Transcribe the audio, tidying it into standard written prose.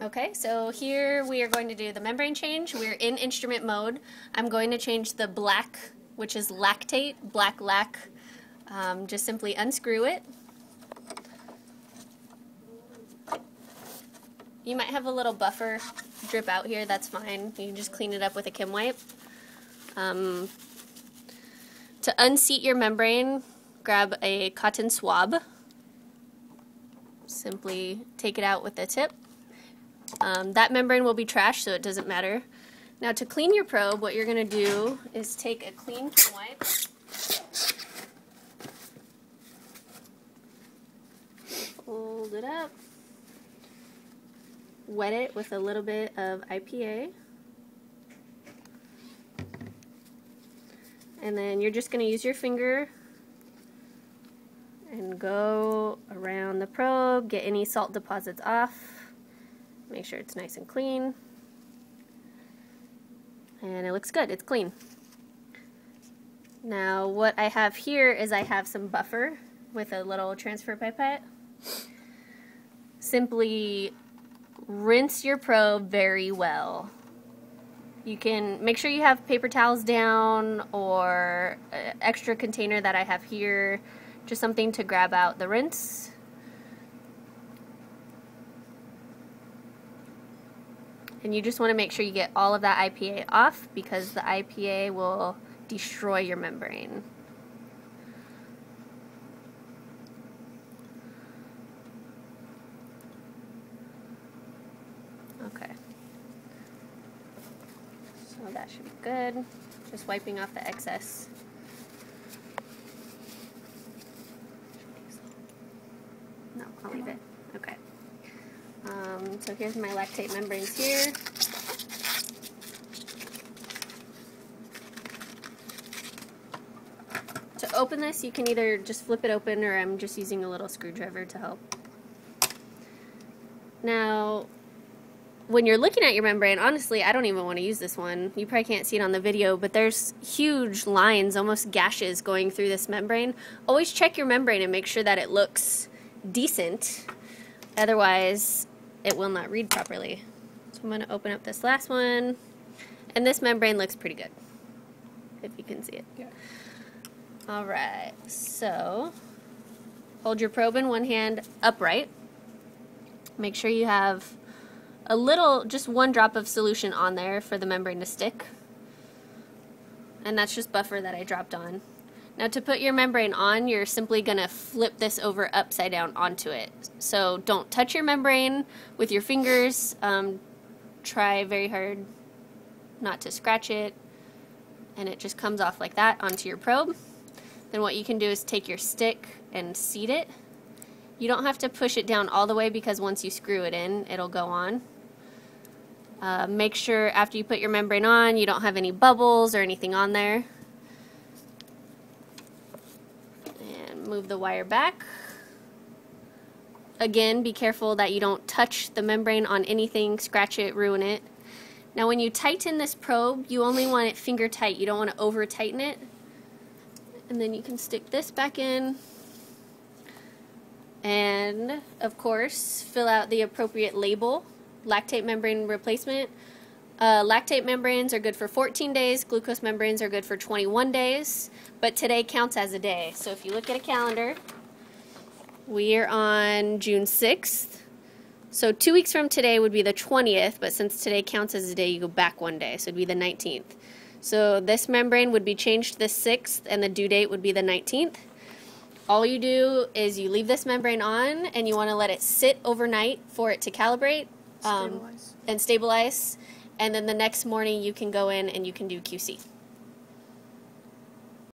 Okay, so here we are going to do the membrane change. We're in instrument mode. I'm going to change the black, which is lactate, black lac. Just simply unscrew it. You might have a little buffer drip out here, that's fine. You can just clean it up with a Kim wipe. To unseat your membrane, grab a cotton swab. Simply take it out with the tip. That membrane will be trash, so it doesn't matter. Now to clean your probe, what you're going to do is take a clean Kim wipe. Hold it up. Wet it with a little bit of IPA. And then you're just going to use your finger and go around the probe, get any salt deposits off. Make sure it's nice and clean. And it looks good, it's clean. Now what I have here is I have some buffer with a little transfer pipette. Simply rinse your probe very well. You can make sure you have paper towels down or an extra container that I have here, just something to grab out the rinse. And you just want to make sure you get all of that IPA off because the IPA will destroy your membrane. Okay. So that should be good. Just wiping off the excess. No, I'll leave it. Okay. So here's my lactate membranes here. To open this, you can either just flip it open, or I'm just using a little screwdriver to help. Now, when you're looking at your membrane, honestly, I don't even want to use this one. You probably can't see it on the video, but there's huge lines, almost gashes, going through this membrane. Always check your membrane and make sure that it looks decent. Otherwise, it will not read properly. So I'm going to open up this last one. And this membrane looks pretty good, if you can see it. Yeah. Alright, so hold your probe in one hand upright. Make sure you have a little, just one drop of solution on there for the membrane to stick. And that's just buffer that I dropped on. Now to put your membrane on, you're simply going to flip this over upside down onto it. So don't touch your membrane with your fingers. Try very hard not to scratch it. And it just comes off like that onto your probe. Then what you can do is take your stick and seat it. You don't have to push it down all the way because once you screw it in, it'll go on. Make sure after you put your membrane on, you don't have any bubbles or anything on there. And move the wire back. Again, be careful that you don't touch the membrane on anything, scratch it, ruin it. Now when you tighten this probe, you only want it finger tight. You don't want to over tighten it. And then you can stick this back in. And of course, fill out the appropriate label. Lactate membrane replacement. Lactate membranes are good for 14 days. Glucose membranes are good for 21 days. But today counts as a day. So if you look at a calendar, we are on June 6th. So 2 weeks from today would be the 20th, but since today counts as a day, you go back one day, so it'd be the 19th. So this membrane would be changed the 6th, and the due date would be the 19th. All you do is you leave this membrane on, and you want to let it sit overnight for it to calibrate and stabilize. And then the next morning you can go in and you can do QC.